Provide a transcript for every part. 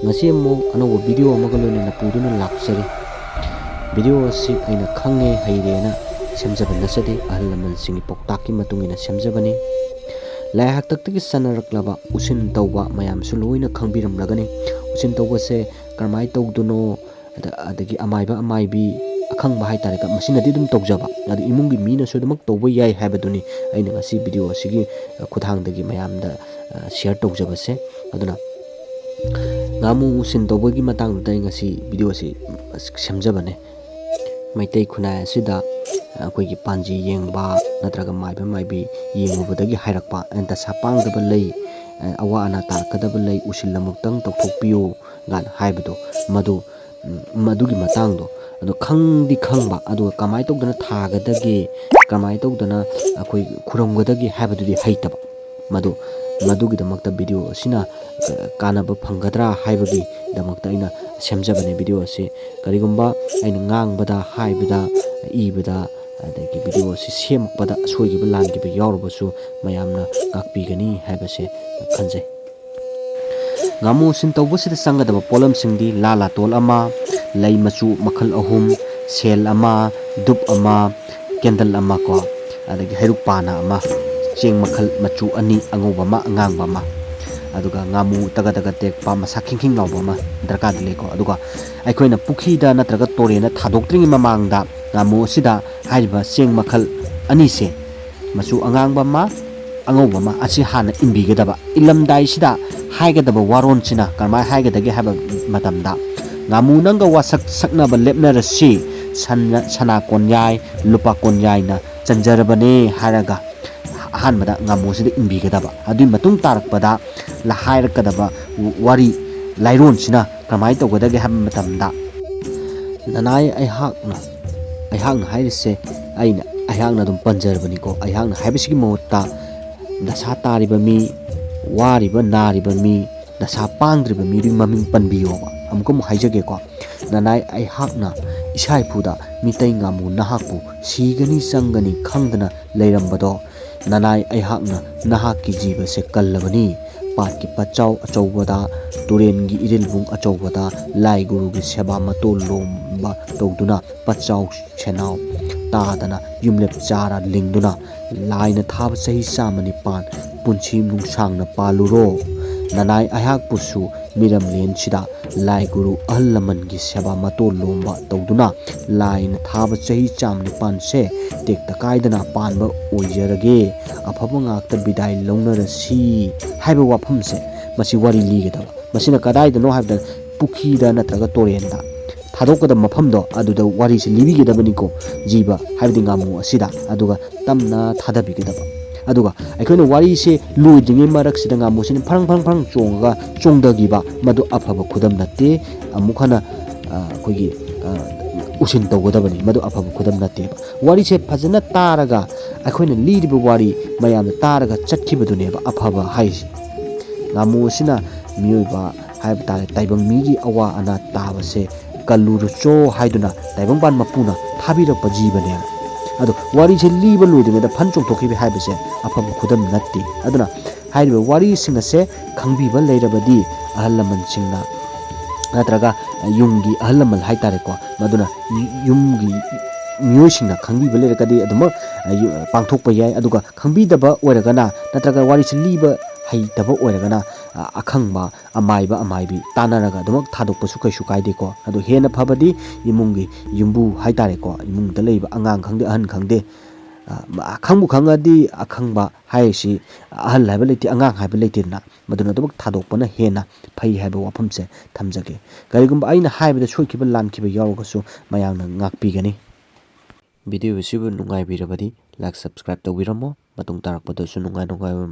ngasi mo anobo video amagalo na puduna lakchari video si aina khange hairena semjabana sade ahlaman singi poktaki matungina semjabani lai haktakti sanaraklaba usin tauba mayam suloina khangbiram lagani usin tauba se karmai tauduno adagi amaiba amaibi akhang bahai tare ka masina di dum tawjaba adi imungi mina so dumak tawba yai habaduni aina ngasi video sigi khuthang dagi mayam da share tawjaba se aduna ngamu usin tawbagi matang dai ngasi video si semjabane maitai khunai asida akoigi panji yengba natraga maiba maibi yengubadagi hairakpa enta sapangdaba lei awa ana tarkadaba lei usillamuktang tawthokpiyo gan haibado madugi matangdo ado khangdi khangba ado kamai tawdana thagadagi kamai tawdana akoi khuromgadagi haibadudi haitaba madugi damakta video asina kanaba phangadra haibagi damakta ina semjabane video ase karigumba aina ngangbada haibada ibada adagi video si semakpada soikhiba lankhiba yaorbsu mayamna ngkpigni haibase khanjai ngamu sin tawbasida sangadaba polam singdi lala tol ama lei machu makhal ahum sel ama dup ama candle ama ko adagi hairuk pana ama cheng makhal machu ani angoba ma angangba ma aduga ngamu taga tekpa masa khingkhing lawba ma darka dile ko aduga aikoina pukhi da natraga torena thadoktriŋi mamangda ngamu sida haiba cheng makhal ani se machu angangba ma angauba ma asi hana imbigedaba ilamdai sida haigadaba waron china karmai haigadagi haba matamda ngamu nanga wasak saknaba lepnarasi sana konyai lupa konyai na chanjarabane haraga ahanbada ngamu sida imbigedaba adui matung tarakpada la hairakadaba wari lairon sina karmai tawgadagi haba matamda nanai aihakna hairise aihakna dum panjarabani ko aihakna haibisigi mohutta dasa tariba mi wariba nariba mi dasa pangdriba mi ring maming panbiyoba amko mo haijage ko nanai aihakna isai phuda mitai ngamu nahakpu sigani sangani khangdana leirambado nanai aihakna nahakki jiba se kallabani patki pachau achawbada turengi irilbung achawbada lai gurugi seba matol lomba tawduna pachau chenau tadana yumlep chara lingduna laina thaba sahi samani pan punchi nungsangna paluro nanai aihak pusu miram len sida lai guru ahlamangi seba matol lomba tawduna laina thaba sahi chamni pan se tekta kaidana panba oijarage afaba ngakta bidai launarasi haiba wafam se masi wari ligedaba masina kadaidano haibda pukhida natraga torenda thadokada mafamdo aduda wari se libigedabani ko jiba haibdi ngamu asida aduga tamna thadabigedaba aduga aikoina wari se loidinge marak sida ngamu sin farang chonga chongdagiba madu afaba khudam natte amukhana koigi usin tawgadabani madu afaba khudam natte wari se phajana taraga aikoina liriba wari mayam taraga chatkibaduneba afaba haisi ngamu sina miyoiba haibtare taibang migi awa ana tabase kaluru cho haiduna taibang ban mapuna thabirakpa jibane ado wari se liba loidingeda phan chongthokhibi haibase afaba khudam natti aduna haiba wari singa se khangbiba leirabadi ahallaman singna natraga yumgi ahallamal haitare ko maduna yumgi miyoisingna khangbiba leirakadi aduma pangthokpa yai aduga khangbidaba oiragana natraga wari se liba haitaba oiragana akhangba amaibi tanaraga dumak thadokpasu kaisu kaideko adu hena phabadi imungi yumbu haitare ko imungda leiba angang khangde ahan khangde akhangbu khangadi akhangba haisi ahal haiba leiti angang haiba leitirna maduna dumak thadokpana hena phai haiba wafamse thamjage karigumba aina haibada soikhiba lankhiba yarogasu mayangna ngakpigani video sibu nungai birabadi like subscribe tawiramo matung tarakpadasu nungai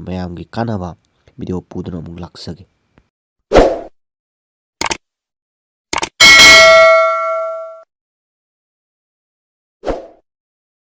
mayamgi kanaba video puduna mung laksage